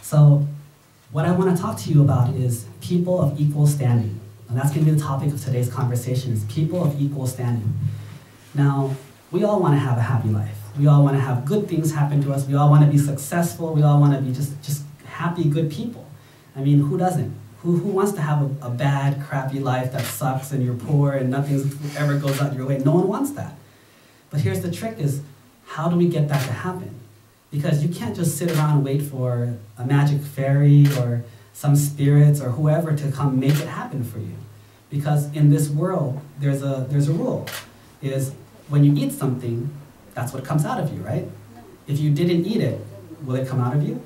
So what I want to talk to you about is people of equal standing. And that's going to be the topic of today's conversation, is people of equal standing. Now, we all want to have a happy life. We all want to have good things happen to us. We all want to be successful. We all want to be just happy, good people. I mean, who doesn't? Who wants to have a bad, crappy life that sucks and you're poor and nothing ever goes out your way? No one wants that. But here's the trick is, how do we get that to happen? Because you can't just sit around and wait for a magic fairy or some spirits or whoever to come make it happen for you. Because in this world, there's a rule, is when you eat something, that's what comes out of you, right? If you didn't eat it, will it come out of you?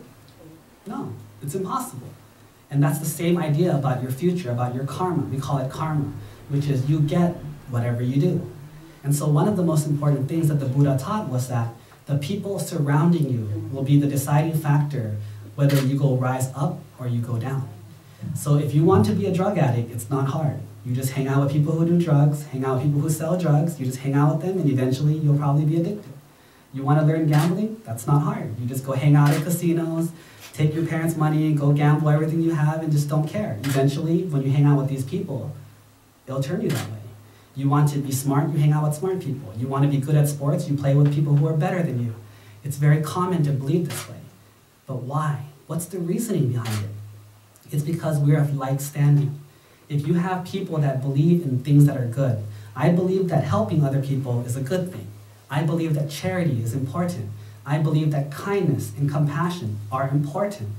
No, it's impossible. And that's the same idea about your future, about your karma. We call it karma, which is you get whatever you do. And so one of the most important things that the Buddha taught was that the people surrounding you will be the deciding factor whether you go rise up or you go down. So if you want to be a drug addict, it's not hard. You just hang out with people who do drugs, hang out with people who sell drugs, you just hang out with them and eventually you'll probably be addicted. You want to learn gambling? That's not hard. You just go hang out at casinos, take your parents' money, go gamble everything you have and just don't care. Eventually, when you hang out with these people, it'll turn you that way. You want to be smart, you hang out with smart people. You want to be good at sports, you play with people who are better than you. It's very common to believe this way. But why? What's the reasoning behind it? It's because we're of like standing. If you have people that believe in things that are good, I believe that helping other people is a good thing. I believe that charity is important. I believe that kindness and compassion are important.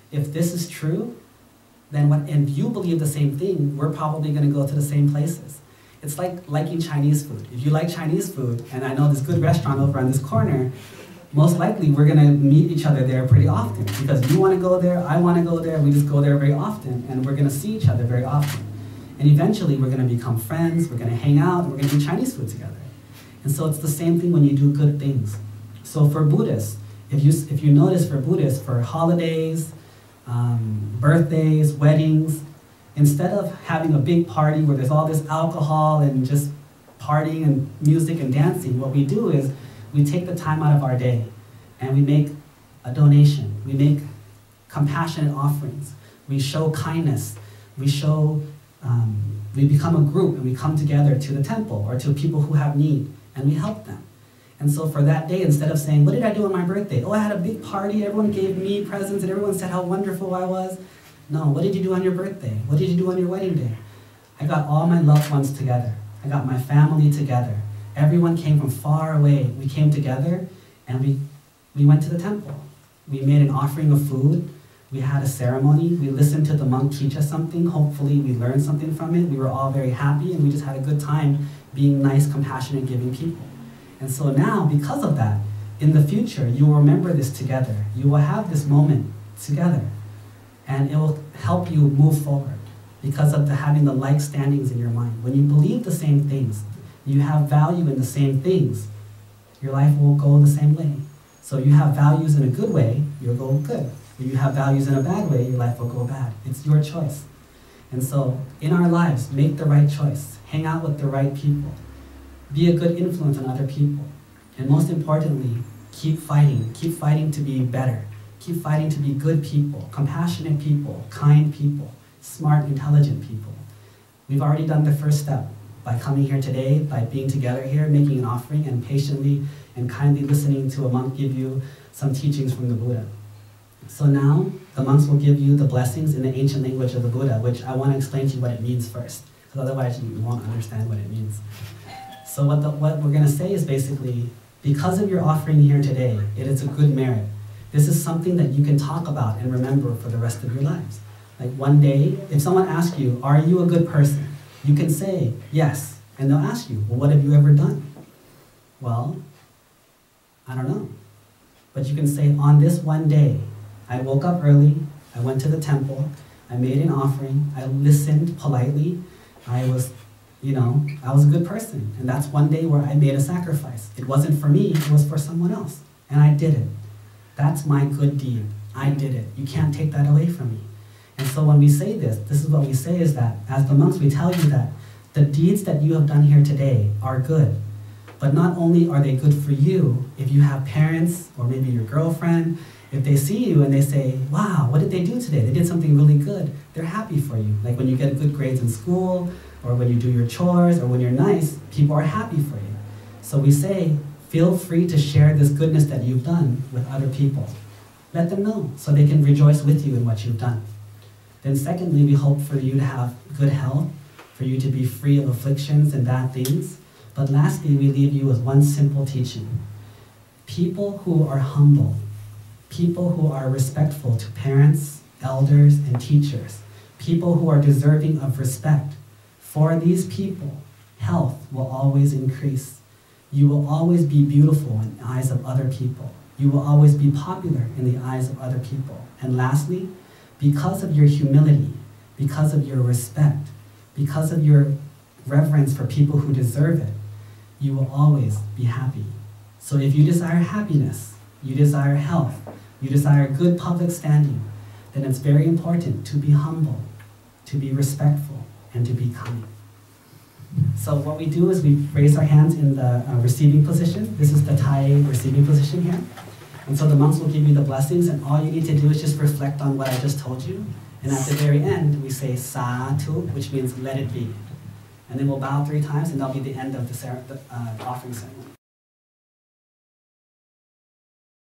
If this is true, then and you believe the same thing, we're probably going to go to the same places. It's like liking Chinese food. If you like Chinese food, and I know this good restaurant over on this corner, most likely we're going to meet each other there pretty often because you want to go there, I want to go there, we just go there very often, and we're going to see each other very often. And eventually we're going to become friends, we're going to hang out, and we're going to eat Chinese food together. And so it's the same thing when you do good things. So for Buddhists, if you notice for Buddhists, for holidays, birthdays, weddings, instead of having a big party where there's all this alcohol and just partying and music and dancing, what we do is we take the time out of our day and we make a donation. We make compassionate offerings. We show kindness. We become a group and we come together to the temple or to people who have need and we help them. And so for that day, instead of saying, what did I do on my birthday? Oh, I had a big party, everyone gave me presents and everyone said how wonderful I was. No, what did you do on your birthday? What did you do on your wedding day? I got all my loved ones together. I got my family together. Everyone came from far away. We came together and we went to the temple. We made an offering of food. We had a ceremony. We listened to the monk teach us something. Hopefully we learned something from it. We were all very happy and we just had a good time being nice, compassionate, giving people. And so now, because of that, in the future, you will remember this together. You will have this moment together. And it will help you move forward because of having the like standings in your mind. When you believe the same things, you have value in the same things, your life will go the same way. So you have values in a good way, you'll go good. If you have values in a bad way, your life will go bad. It's your choice. And so in our lives, make the right choice. Hang out with the right people. Be a good influence on other people. And most importantly, keep fighting to be better. Keep fighting to be good people, compassionate people, kind people, smart, intelligent people. We've already done the first step by coming here today, by being together here, making an offering, and patiently and kindly listening to a monk give you some teachings from the Buddha. So now, the monks will give you the blessings in the ancient language of the Buddha, which I want to explain to you what it means first, because otherwise you won't understand what it means. So what we're going to say is basically, because of your offering here today, it is a good merit. This is something that you can talk about and remember for the rest of your lives. Like one day, if someone asks you, are you a good person? You can say, yes. And they'll ask you, well, what have you ever done? Well, I don't know. But you can say, on this one day, I woke up early, I went to the temple, I made an offering, I listened politely, I was a good person. And that's one day where I made a sacrifice. It wasn't for me, it was for someone else. And I did it. That's my good deed. I did it. You can't take that away from me. And so when we say this is what we say is that, as the monks, we tell you that the deeds that you have done here today are good. But not only are they good for you, if you have parents, or maybe your girlfriend, If they see you and they say, wow, what did they do today? They did something really good. They're happy for you. Like when you get good grades in school, or when you do your chores, or when you're nice, people are happy for you. So we say, feel free to share this goodness that you've done with other people. Let them know so they can rejoice with you in what you've done. Then secondly, we hope for you to have good health, for you to be free of afflictions and bad things. But lastly, we leave you with one simple teaching. People who are humble, people who are respectful to parents, elders, and teachers, people who are deserving of respect, for these people, health will always increase. You will always be beautiful in the eyes of other people. You will always be popular in the eyes of other people. And lastly, because of your humility, because of your respect, because of your reverence for people who deserve it, you will always be happy. So if you desire happiness, you desire health, you desire good public standing, then it's very important to be humble, to be respectful, and to be kind. So what we do is we raise our hands in the receiving position. This is the Thai receiving position here. And so the monks will give you the blessings, and all you need to do is just reflect on what I just told you. And at the very end, we say Sadhu, which means let it be. And then we'll bow 3 times, and that'll be the end of the offering ceremony.